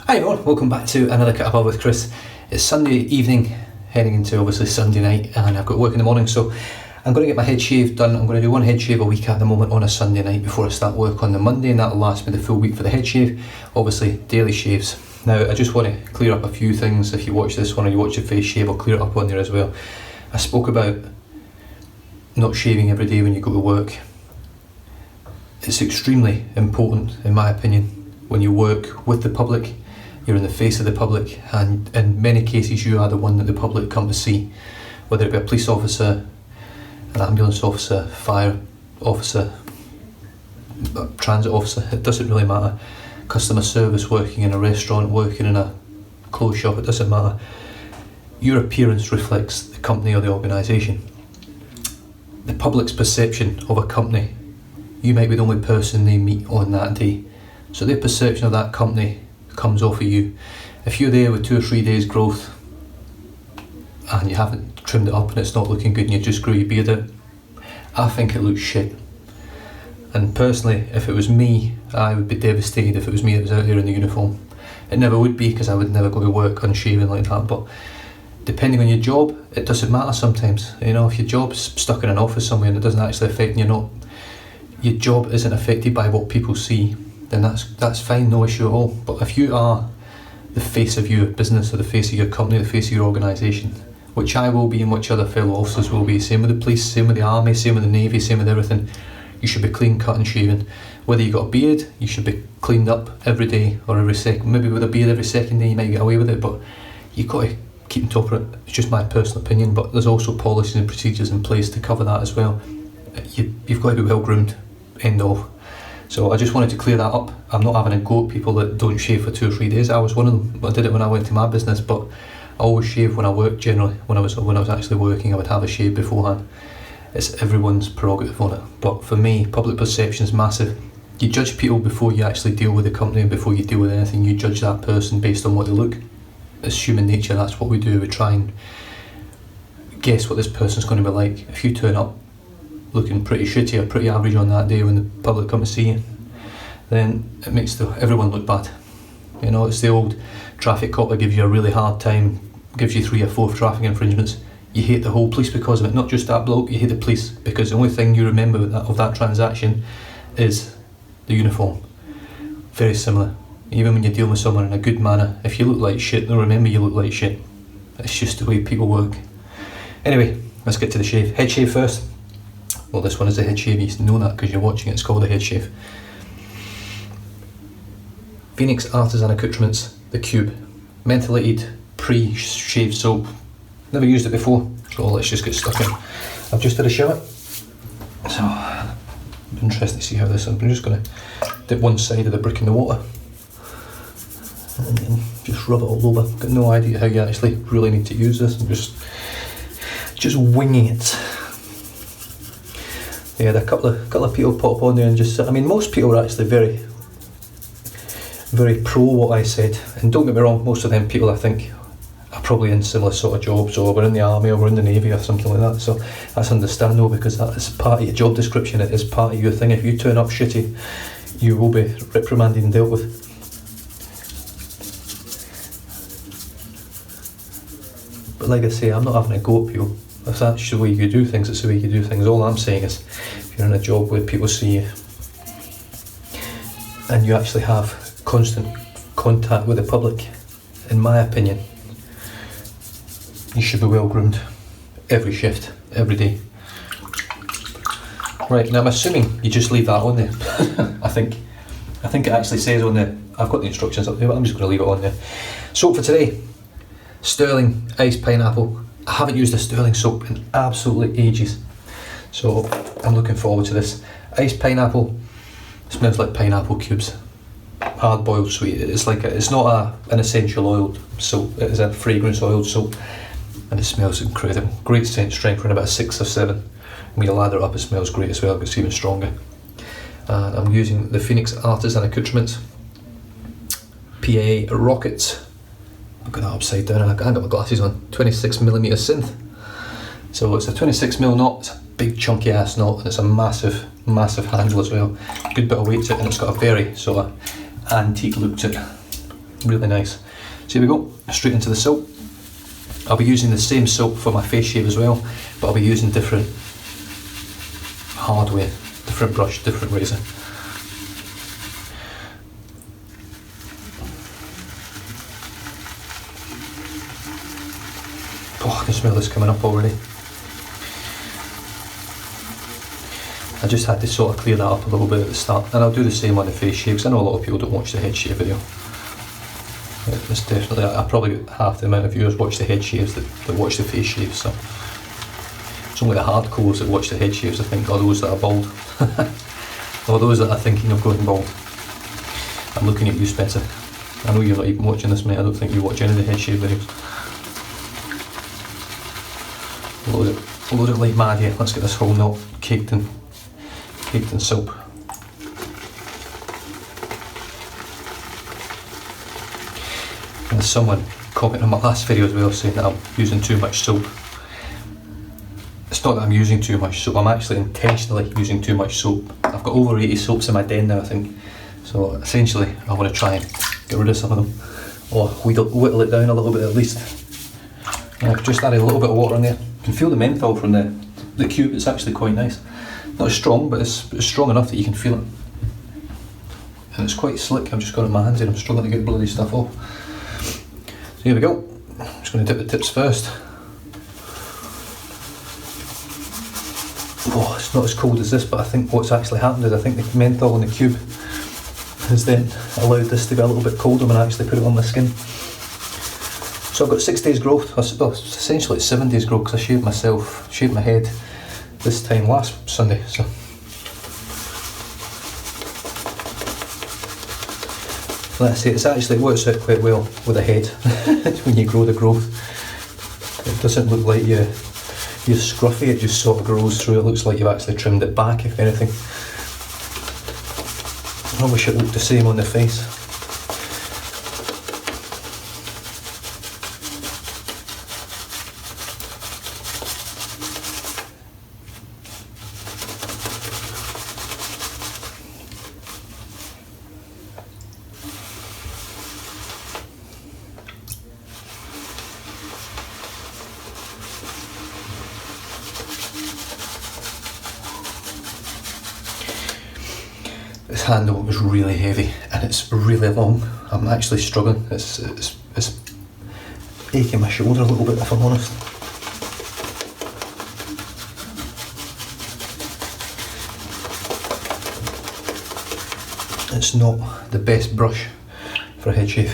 Hi everyone, welcome back to another Cut Above with Chris. It's Sunday evening, heading into obviously Sunday night, and I've got work in the morning, so I'm going to get my head shave done. I'm going to do one head shave a week at the moment on a Sunday night before I start work on the Monday, and that'll last me the full week for the head shave. Obviously daily shaves. Now I just want to clear up a few things. If you watch this one or you watch the face shave, I'll clear it up on there as well. I spoke about not shaving every day when you go to work. It's extremely important, in my opinion, when you work with the public. You're in the face of the public, and in many cases you are the one that the public come to see, whether it be a police officer, an ambulance officer, fire officer, transit officer, it doesn't really matter. Customer service, working in a restaurant, working in a clothes shop, it doesn't matter. Your appearance reflects the company or the organisation. The public's perception of a company, you might be the only person they meet on that day, so their perception of that company comes off of you. If you're there with 2 or 3 days growth and you haven't trimmed it up and it's not looking good and you just grew your beard out, I think it looks shit. And personally, if it was me, I would be devastated if it was me that was out there in the uniform. It never would be, because I would never go to work unshaven like that, but depending on your job, it doesn't matter sometimes. You know, if your job's stuck in an office somewhere and it doesn't actually affect you, your job isn't affected by what people see, then that's fine, no issue at all. But if you are the face of your business or the face of your company, the face of your organisation, which I will be and which other fellow officers will be, same with the police, same with the army, same with the navy, same with everything, you should be clean cut and shaven. Whether you got a beard, you should be cleaned up every day or every second. Maybe with a beard every second day you might get away with it, but you've got to keep on top of it. It's just my personal opinion, but there's also policies and procedures in place to cover that as well. You've got to be well groomed, end of. So I just wanted to clear that up. I'm not having a go at people that don't shave for 2 or 3 days. I was one of them. I did it when I went to my business, but I always shave when I work. Generally, when I was actually working, I would have a shave beforehand. It's everyone's prerogative on it. But for me, public perception is massive. You judge people before you actually deal with the company, and before you deal with anything, you judge that person based on what they look. It's human nature. That's what we do. We try and guess what this person's going to be like. If you turn up looking pretty shitty or pretty average on that day when the public come to see you, then it makes everyone look bad. You know, it's the old traffic cop that gives you a really hard time, gives you 3 or 4 traffic infringements. You hate the whole police because of it, not just that bloke, you hate the police because the only thing you remember of that transaction is the uniform. Very similar. Even when you're dealing with someone in a good manner, if you look like shit, they'll remember you look like shit. It's just the way people work. Anyway, let's get to the shave. Head shave first. Well, this one is a head shave, you know that because you're watching it, it's called a head shave. Phoenix Artisan Accoutrements, the Cube. Mentholated pre-shave soap. Never used it before, so let's just get stuck in. I've just had a shower, so I'm interested to see how this is. I'm just going to dip one side of the brick in the water and then just rub it all over. Got no idea how you actually really need to use this. I'm just winging it. Yeah, a couple of people pop on there and just, I mean, most people are actually very, very pro what I said. And don't get me wrong, most of them people I think are probably in similar sort of jobs, or we're in the army or we're in the navy or something like that. So that's understandable, because that is part of your job description. It is part of your thing. If you turn up shitty, you will be reprimanded and dealt with. But like I say, I'm not having a go at people. If that's the way you do things, it's the way you do things. All I'm saying is, if you're in a job where people see you and you actually have constant contact with the public, in my opinion, you should be well groomed every shift, every day. Right, now I'm assuming you just leave that on there. I think it actually says on there, I've got the instructions up there, but I'm just going to leave it on there. Soap for today, Stirling Iced Pineapple. I haven't used a Stirling soap in absolutely ages, so I'm looking forward to this. Iced pineapple, smells like pineapple cubes. Hard boiled sweet. It's not an essential oil soap, it is a fragrance oiled soap, and it smells incredible. Great scent strength, around about a 6 or 7. When you lather it up, it smells great as well, it gets even stronger. And I'm using the Phoenix Artisan Accoutrements PAA Rockets. Look at that upside down, and I haven't got my glasses on. 26mm synth. So it's a 26mm knot, it's a big chunky ass knot, and it's a massive handle as well. Good bit of weight to it, and it's got a very sort of antique look to it. Really nice. So here we go, straight into the soap. I'll be using the same soap for my face shave as well, but I'll be using different hardware, different brush, different razor. Oh, I can smell this coming up already. I just had to sort of clear that up a little bit at the start, and I'll do the same on the face shave, because I know a lot of people don't watch the head shave video. It's definitely, I probably got half the amount of viewers watch the head shaves that watch the face shaves, so it's only the hardcores that watch the head shaves, I think, or those that are bald, or those that are thinking of going bald. I'm looking at you, Spencer. I know you're not even watching this, mate. I don't think you watch any of the head shave videos. Load it like mad here. Let's get this whole knot caked in soap. And there's someone commenting on my last video as well saying that I'm using too much soap. It's not that I'm using too much soap, I'm actually intentionally using too much soap. I've got over 80 soaps in my den now, I think. So essentially I want to try and get rid of some of them, or whittle it down a little bit at least. And I've just added a little bit of water in there. You can feel the menthol from the cube. It's actually quite nice. Not as strong, but it's strong enough that you can feel it. And it's quite slick. I've just got it in my hands here. I'm struggling to get the bloody stuff off. So here we go. I'm just going to dip the tips first. Oh, it's not as cold as this, but I think what's actually happened is I think the menthol in the cube has then allowed this to be a little bit colder when I actually put it on my skin. So I've got 6 days growth, well, essentially it's 7 days growth, because I shaved my head this time last Sunday. So let's say it works out quite well with a head when you grow the growth. It doesn't look like you're scruffy, it just sort of grows through. It looks like you've actually trimmed it back, if anything. I wish it looked the same on the face. This handle was really heavy and it's really long. I'm actually struggling. It's aching my shoulder a little bit, if I'm honest. It's not the best brush for a head shave.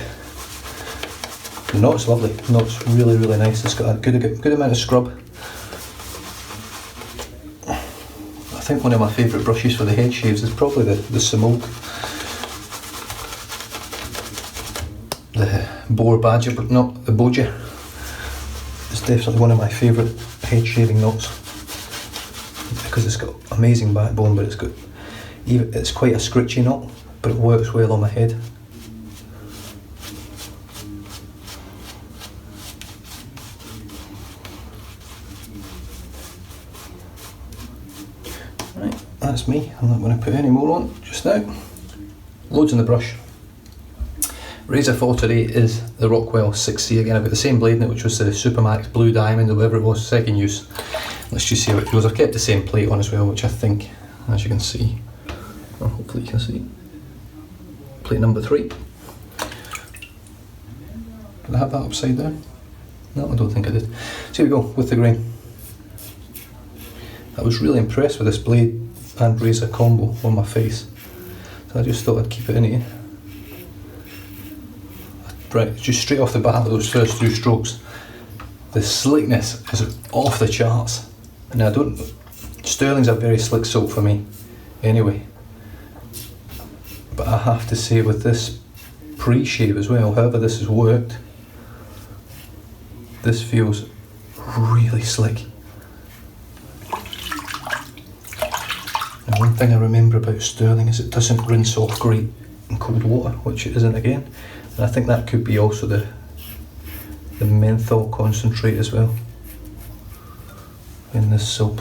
The knot's lovely. The knot's really, really nice. It's got a good amount of scrub. I think one of my favourite brushes for the head shaves is probably the Simoke. The Boar Badger, but not the Boja. It's definitely one of my favourite head shaving knots, because it's got amazing backbone, but it's quite a scritchy knot, but it works well on my head. Right, that's me. I'm not going to put any more on just now. Loads in the brush. Razor for today is the Rockwell 6C again. I've got the same blade in it, which was the Supermax Blue Diamond or whatever it was, second use. Let's just see how it feels. I've kept the same plate on as well, which I think, as you can see, or hopefully you can see, plate number 3. Did I have that upside down? No, I don't think I did. So here we go with the grain. I was really impressed with this blade and razor combo on my face, so I just thought I'd keep it in here. Right, just straight off the bat with those first 2 strokes, the slickness is off the charts. Now Stirling's a very slick soap for me anyway, but I have to say with this pre-shave as well, however this has worked, this feels really slick. Now one thing I remember about Stirling is it doesn't rinse off great in cold water, which it isn't again. And I think that could be also the menthol concentrate as well in this soap.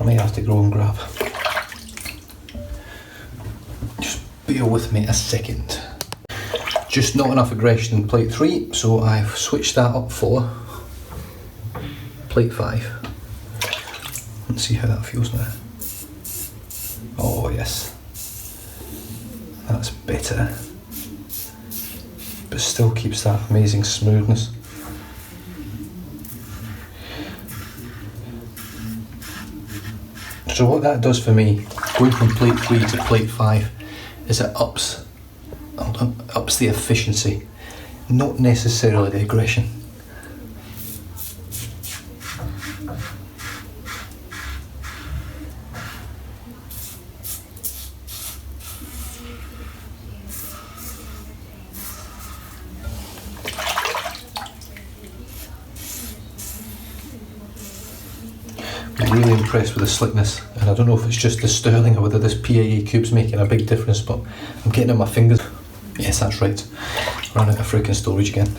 I may have to go and grab. Just bear with me a second. Just not enough aggression in plate 3, so I've switched that up for plate 5. Let's see how that feels now. Oh yes, that's better, but still keeps that amazing smoothness. So what that does for me, going from plate 3 to plate 5, is it ups the efficiency, not necessarily the aggression. Really impressed with the slickness, and I don't know if it's just the Stirling or whether this PAA cube's making a big difference, but I'm getting it on my fingers. Yes, that's right, ran out of freaking storage again.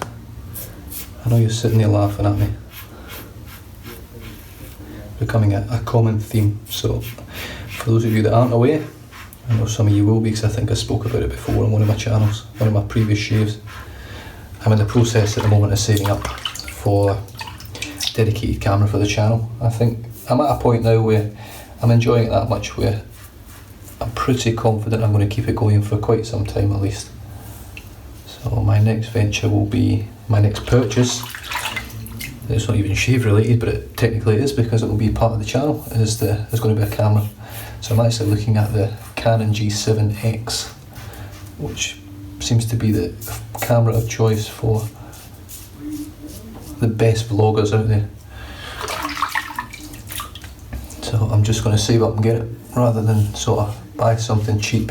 I know you're sitting there laughing at me. Becoming a common theme. So for those of you that aren't aware, I know some of you will be, because I think I spoke about it before on one of my channels, one of my previous shaves. I'm in the process at the moment of saving up for a dedicated camera for the channel. I think I'm at a point now where I'm enjoying it that much where I'm pretty confident I'm going to keep it going for quite some time at least. So my next venture will be, my next purchase, it's not even shave related, but it technically is because it will be part of the channel, is going to be a camera. So I'm actually looking at the Canon G7X, which seems to be the camera of choice for the best vloggers out there. So I'm just going to save up and get it, rather than sort of buy something cheap.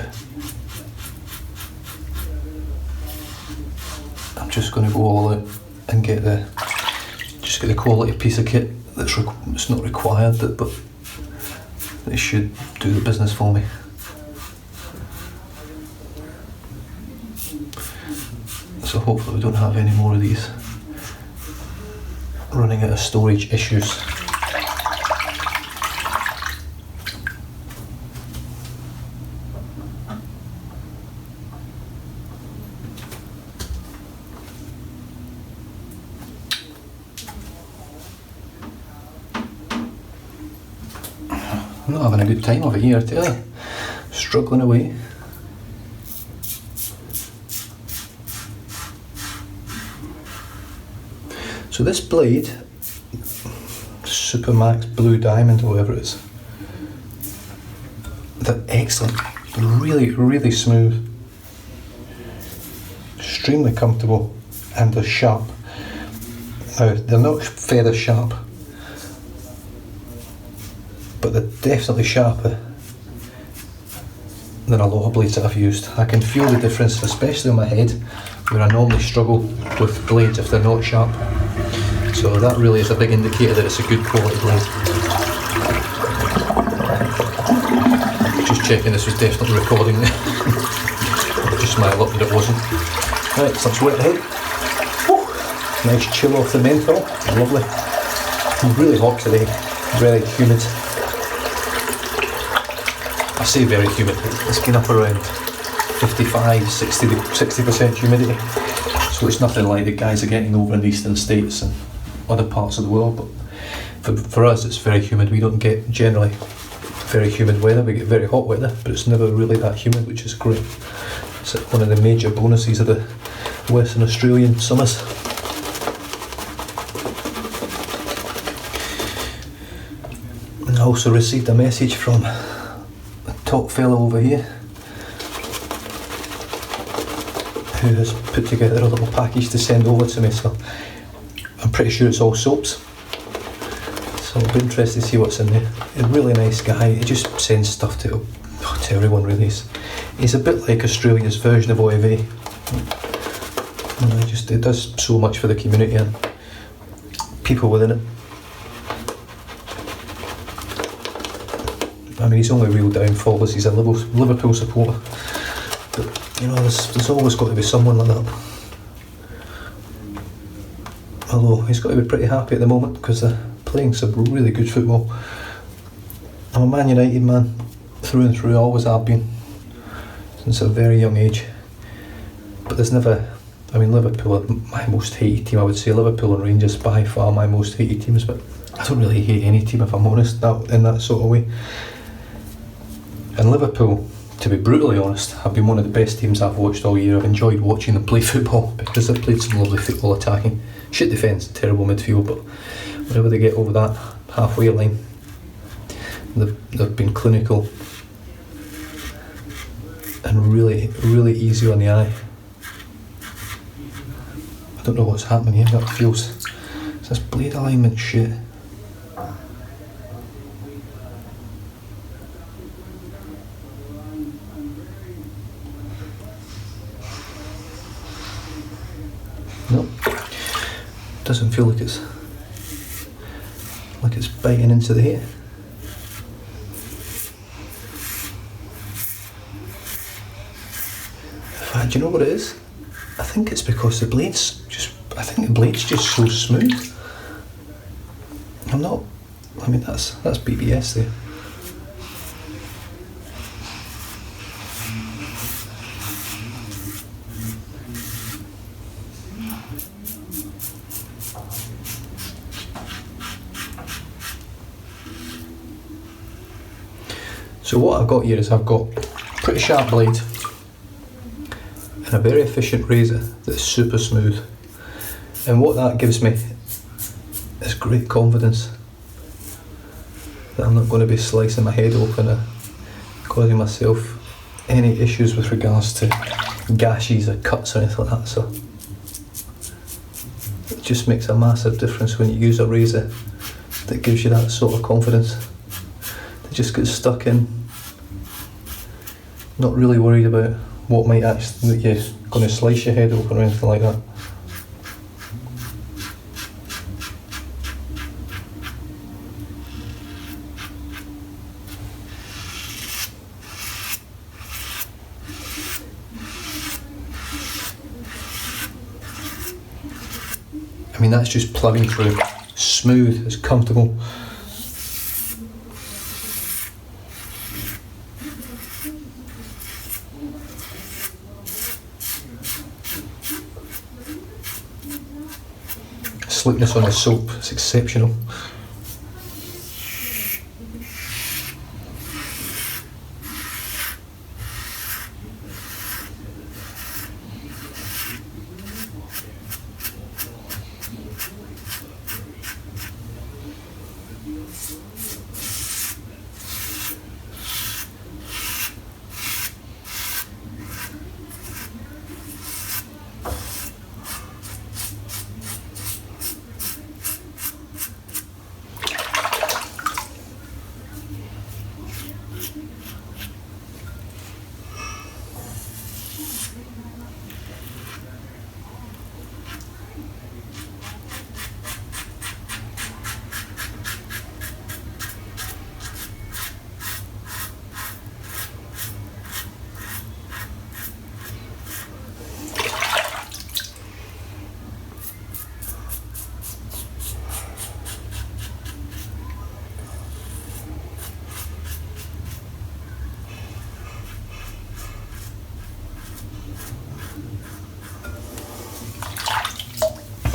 I'm just going to go all out and get the quality piece of kit that's not required, but it should do the business for me. So hopefully we don't have any more of these running out of storage issues. I'm not having a good time over here, I tell you. Struggling away. So this blade, Supermax Blue Diamond, or whatever it is, they're excellent. Really, really smooth. Extremely comfortable, and they're sharp. Now, they're not feather sharp, but they're definitely sharper than a lot of blades that I've used. I can feel the difference, especially on my head, where I normally struggle with blades if they're not sharp. So that really is a big indicator that it's a good quality blade. Just checking this was definitely recording there. Just my luck that it wasn't. Right, so let's wet the head. Woo. Nice chill off the menthol, lovely. Really hot today, very humid. I say very humid, it's been up around 55, 60% humidity. So it's nothing like the guys are getting over in the eastern states and other parts of the world, but for us it's very humid. We don't get generally very humid weather, we get very hot weather, but it's never really that humid, which is great. It's one of the major bonuses of the Western Australian summers. And I also received a message from a top fellow over here who has put together a little package to send over to me, so I'm pretty sure it's all soaps. So I'll be interested to see what's in there. A really nice guy, he just sends stuff to everyone really. He's a bit like Australia's version of OIV. He does so much for the community and people within it. I mean, his only real downfall is he's a Liverpool supporter. But, you know, there's always got to be someone like that. Although he's got to be pretty happy at the moment because they're playing some really good football. I'm a Man United man, through and through, always have been, since a very young age. But there's never, I mean, Liverpool are my most hated team, I would say. Liverpool and Rangers by far my most hated teams, but I don't really hate any team, if I'm honest, in that sort of way. And Liverpool, to be brutally honest, have been one of the best teams I've watched all year. I've enjoyed watching them play football because they've played some lovely football attacking. Shit defence, terrible midfield, but whenever they get over that halfway line, they've been clinical and really, really easy on the eye. I don't know what's happening here, that feels... Is this blade alignment shit? Nope. Doesn't feel like it's biting into the hair. In fact, do you know what it is? I think it's because the blade's just so smooth. I mean that's BBS there. So what I've got here is I've got a pretty sharp blade and a very efficient razor that's super smooth, and what that gives me is great confidence that I'm not going to be slicing my head open or causing myself any issues with regards to gashes or cuts or anything like that. So it just makes a massive difference when you use a razor that gives you that sort of confidence. It just gets stuck in, not really worried about what might actually, that you're going to slice your head open or anything like that. I mean, that's just plugging through, smooth, it's comfortable. Slickness on the soap, it's exceptional.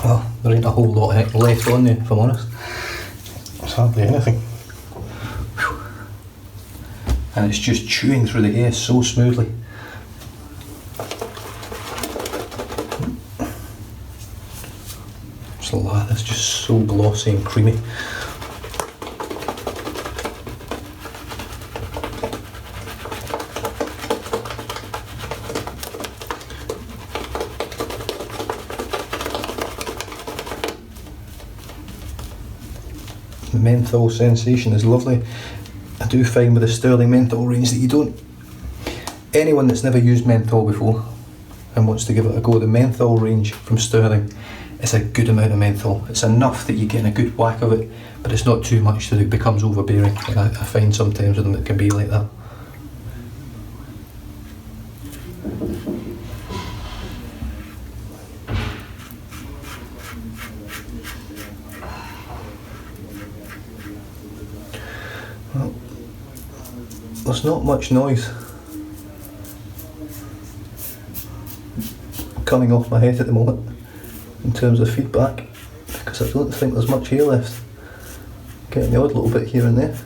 Well, there ain't a whole lot left on there, if I'm honest. It's hardly anything. Whew. And it's just chewing through the hair so smoothly. Just like that, it's just so glossy and creamy. The menthol sensation is lovely. I do find with the Stirling menthol range that you don't... Anyone that's never used menthol before and wants to give it a go, the menthol range from Stirling is a good amount of menthol. It's enough that you're getting a good whack of it, but it's not too much that it becomes overbearing. And I find sometimes with them it can be like that. Well, there's not much noise coming off my head at the moment in terms of feedback, because I don't think there's much hair left. Getting the odd little bit here and there.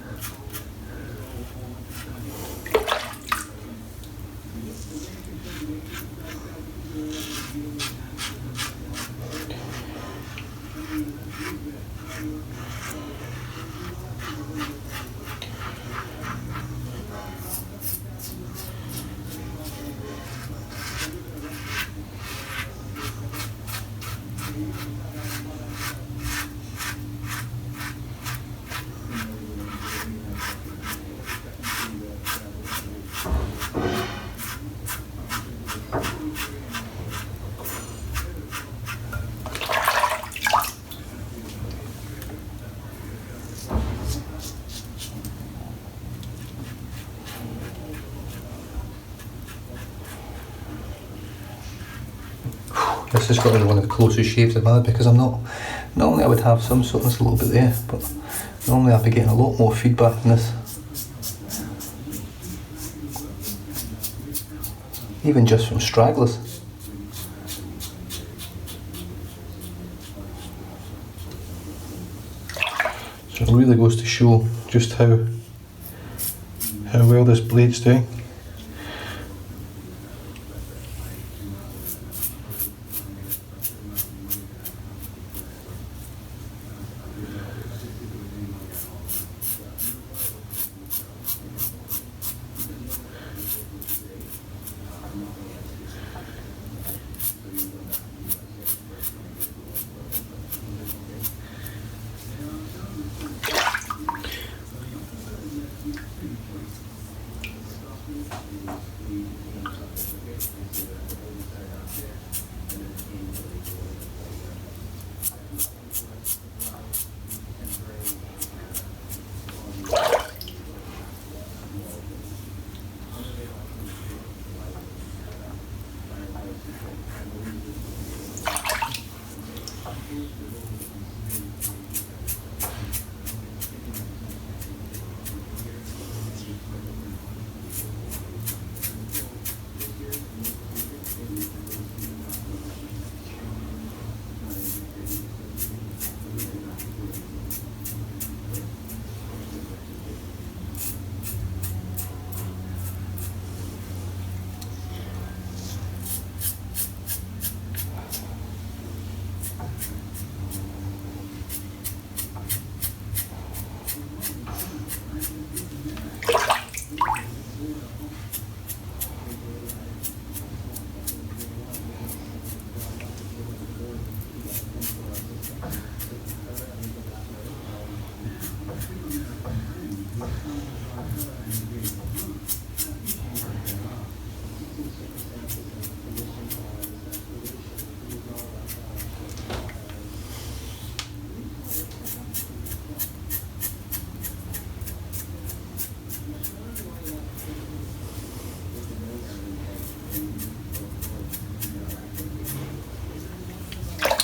This has got to be one of the closest shaves I've had, because I'm not, normally I would have some softness a little bit there, but normally I'd be getting a lot more feedback than this. Even just from stragglers. So it really goes to show just how well this blade's doing.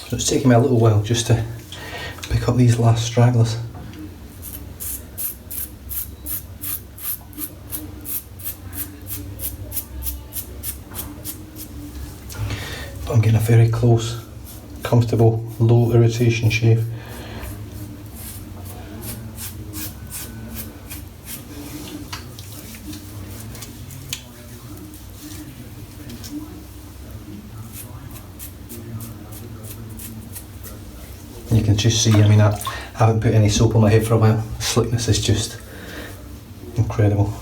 So it's taken me a little while just to pick up these last stragglers. But I'm getting a very close, comfortable, low irritation shave. You can just see, I mean, I haven't put any soap on my head for a while. The slickness is just incredible.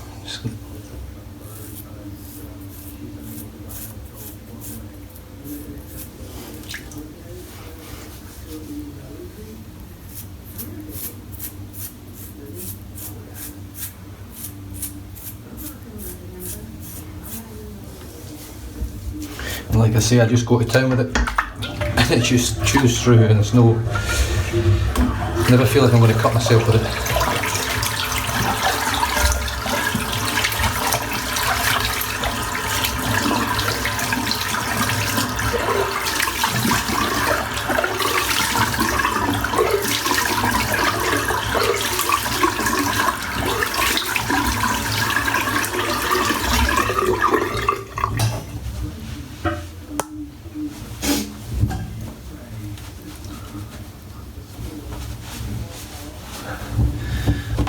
And like I say, I just go to town with it. And it just chews through, and there's no, never feel like I'm going to cut myself with it.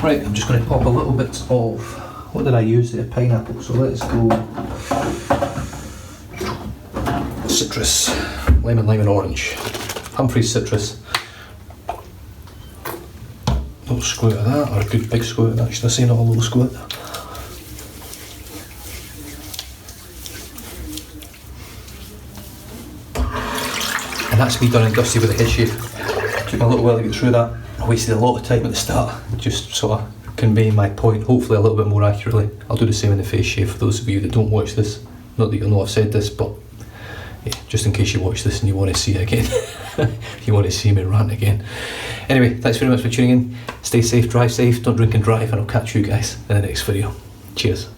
Right, I'm just going to pop a little bit of, what did I use there? Pineapple. So let's go citrus, lemon, lime and orange. Humphrey's citrus. A little squirt of that, or a good big squirt of that, should I say, not a little squirt. And that's me done and dusty with the head shave. Took me a little while to get through that. I wasted a lot of time at the start, just sort of conveying my point, hopefully a little bit more accurately. I'll do the same in the face shave for those of you that don't watch this. Not that you'll know I've said this, but yeah, just in case you watch this and you want to see it again. You want to see me rant again. Anyway, thanks very much for tuning in. Stay safe, drive safe, don't drink and drive, and I'll catch you guys in the next video. Cheers.